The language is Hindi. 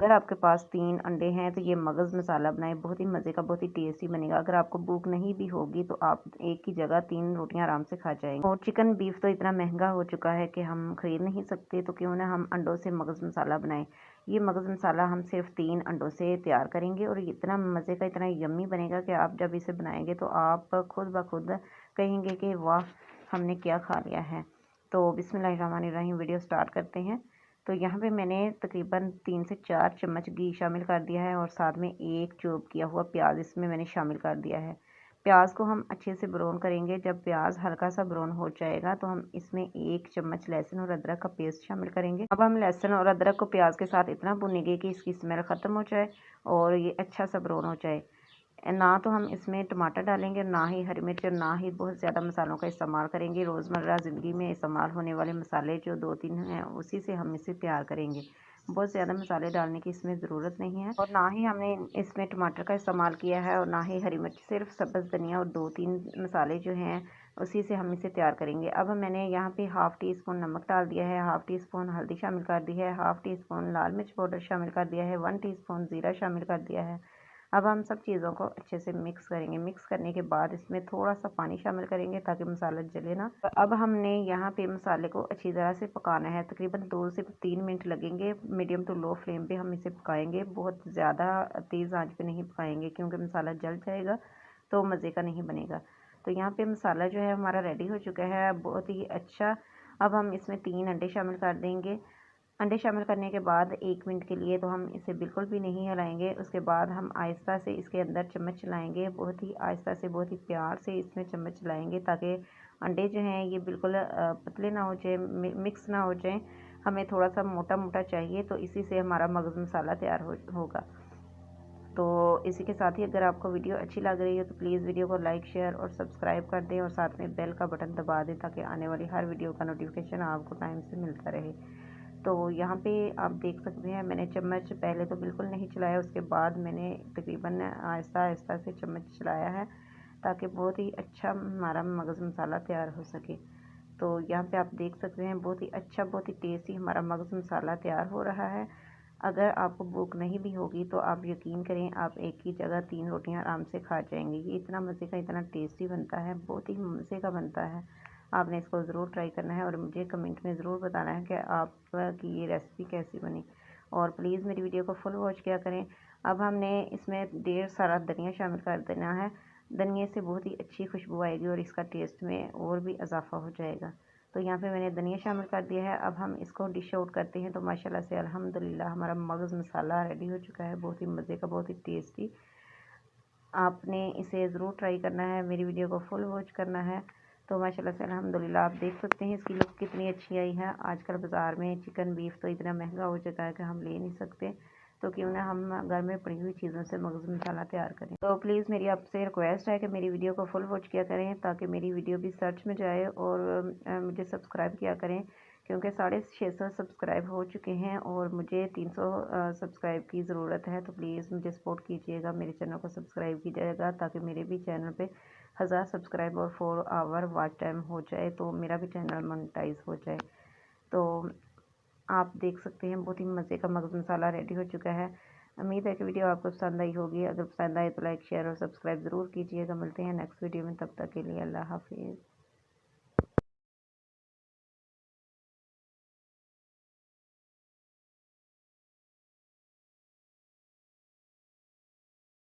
अगर आपके पास 3 अंडे हैं तो ये मगज़ मसाला बनाएं, बहुत ही मज़े का, बहुत ही टेस्टी बनेगा। अगर आपको भूख नहीं भी होगी तो आप एक की जगह 3 रोटियां आराम से खा जाएंगे। और चिकन बीफ तो इतना महंगा हो चुका है कि हम खरीद नहीं सकते, तो क्यों ना हम अंडों से मगज़ मसाला बनाएं। ये मगज़ मसाला हम सिर्फ 3 अंडों से तैयार करेंगे और इतना मज़े का, इतना यम्मी बनेगा कि आप जब इसे बनाएंगे तो आप खुद ब खुद कहेंगे कि वाह, हमने क्या खा लिया है। तो बिस्मिल्लाहिर्रहमानिर्रहीम, वीडियो स्टार्ट करते हैं। तो यहाँ पे मैंने तकरीबन 3 से 4 चम्मच घी शामिल कर दिया है और साथ में एक चॉप किया हुआ प्याज इसमें मैंने शामिल कर दिया है। प्याज को हम अच्छे से ब्राउन करेंगे। जब प्याज हल्का सा ब्राउन हो जाएगा तो हम इसमें 1 चम्मच लहसुन और अदरक का पेस्ट शामिल करेंगे। अब हम लहसुन और अदरक को प्याज के साथ इतना भूनेंगे कि इसकी स्मेल ख़त्म हो जाए और ये अच्छा सा ब्राउन हो जाए। ना तो हम इसमें टमाटर डालेंगे, ना ही हरी मिर्च, और ना ही बहुत ज़्यादा मसालों का इस्तेमाल करेंगे। रोज़मर्रा ज़िंदगी में इस्तेमाल होने वाले मसाले जो 2-3 हैं उसी से हम इसे तैयार करेंगे। बहुत ज़्यादा मसाले डालने की इसमें ज़रूरत नहीं है और ना ही हमने इसमें टमाटर का इस्तेमाल किया है और ना ही हरी मिर्च, सिर्फ सब्ज़ धनिया और 2-3 मसाले जो हैं उसी से हम इसे तैयार करेंगे। अब मैंने यहाँ पे हाफ़ टी स्पून नमक डाल दिया है, हाफ़ टी स्पून हल्दी शामिल कर दी है, हाफ़ टी स्पून लाल मिर्च पाउडर शामिल कर दिया है, 1 टीस्पून ज़ीरा शामिल कर दिया है। अब हम सब चीज़ों को अच्छे से मिक्स करेंगे। मिक्स करने के बाद इसमें थोड़ा सा पानी शामिल करेंगे ताकि मसाला जले ना। अब हमने यहाँ पे मसाले को अच्छी तरह से पकाना है। तकरीबन 2 से 3 मिनट लगेंगे। मीडियम टू लो फ्लेम पे हम इसे पकाएंगे। बहुत ज़्यादा तेज़ आंच पे नहीं पकाएंगे क्योंकि मसाला जल जाएगा तो मज़े का नहीं बनेगा। तो यहाँ पे मसाला जो है हमारा रेडी हो चुका है, बहुत ही अच्छा। अब हम इसमें 3 अंडे शामिल कर देंगे। अंडे शामिल करने के बाद 1 मिनट के लिए तो हम इसे बिल्कुल भी नहीं हिलाएंगे। उसके बाद हम आहिस्ता से इसके अंदर चम्मच चलाएंगे, बहुत ही आहिस्ता से, बहुत ही प्यार से इसमें चम्मच चलाएंगे ताकि अंडे जो हैं ये बिल्कुल पतले ना हो जाए, मिक्स ना हो जाए। हमें थोड़ा सा मोटा मोटा चाहिए, तो इसी से हमारा मगज़ मसाला तैयार होगा। तो इसी के साथ ही अगर आपको वीडियो अच्छी लग रही है तो प्लीज़ वीडियो को लाइक, शेयर और सब्सक्राइब कर दें और साथ में बेल का बटन दबा दें ताकि आने वाली हर वीडियो का नोटिफिकेशन आपको टाइम से मिलता रहे। तो यहाँ पे आप देख सकते हैं मैंने चम्मच पहले तो बिल्कुल नहीं चलाया, उसके बाद मैंने तकरीबन आहिस्ता आहिस्ता से चम्मच चलाया है ताकि बहुत ही अच्छा हमारा मगज़ मसाला तैयार हो सके। तो यहाँ पे आप देख सकते हैं बहुत ही अच्छा, बहुत ही टेस्टी हमारा मगज़ मसाला तैयार हो रहा है। अगर आपको भूख नहीं भी होगी तो आप यकीन करें, आप एक ही जगह 3 रोटियां आराम से खा जाएंगे। ये इतना मज़े का, इतना टेस्टी बनता है, बहुत ही मज़े का बनता है। आपने इसको ज़रूर ट्राई करना है और मुझे कमेंट में ज़रूर बताना है कि आपकी ये रेसिपी कैसी बनी। और प्लीज़ मेरी वीडियो को फुल वॉच किया करें। अब हमने इसमें ढेर सारा धनिया शामिल कर देना है। धनिया से बहुत ही अच्छी खुशबू आएगी और इसका टेस्ट में और भी इजाफा हो जाएगा। तो यहाँ पे मैंने धनिया शामिल कर दिया है। अब हम इसको डिश आउट करते हैं। तो माशाल्लाह से अल्हम्दुलिल्लाह हमारा मगज़ मसाला रेडी हो चुका है, बहुत ही मज़े का, बहुत ही टेस्टी। आपने इसे ज़रूर ट्राई करना है, मेरी वीडियो को फुल वॉच करना है। तो माशाल्लाह से अल्हम्दुलिल्लाह आप देख सकते हैं इसकी लुक कितनी अच्छी आई है। आजकल बाज़ार में चिकन बीफ तो इतना महंगा हो चुका है कि हम ले नहीं सकते, तो क्यों ना हम घर में पड़ी हुई चीज़ों से मगज़ मसाला तैयार करें। तो प्लीज़ मेरी आपसे रिक्वेस्ट है कि मेरी वीडियो को फुल वॉच किया करें ताकि मेरी वीडियो भी सर्च में जाए और मुझे सब्सक्राइब किया करें क्योंकि 650 सब्सक्राइब हो चुके हैं और मुझे 300 सब्सक्राइब की ज़रूरत है। तो प्लीज़ मुझे सपोर्ट कीजिएगा, मेरे चैनल को सब्सक्राइब कीजिएगा ताकि मेरे भी चैनल पे 1000 सब्सक्राइब और 4 आवर वॉच टाइम हो जाए, तो मेरा भी चैनल मोनेटाइज हो जाए। तो आप देख सकते हैं बहुत ही मज़े का मगज़ मसाला रेडी हो चुका है। उम्मीद है कि वीडियो आपको पसंद आई होगी। अगर पसंद आए तो लाइक, शेयर और सब्सक्राइब ज़रूर कीजिएगा। मिलते हैं नेक्स्ट वीडियो में, तब तक के लिए अल्लाह हाफिज़।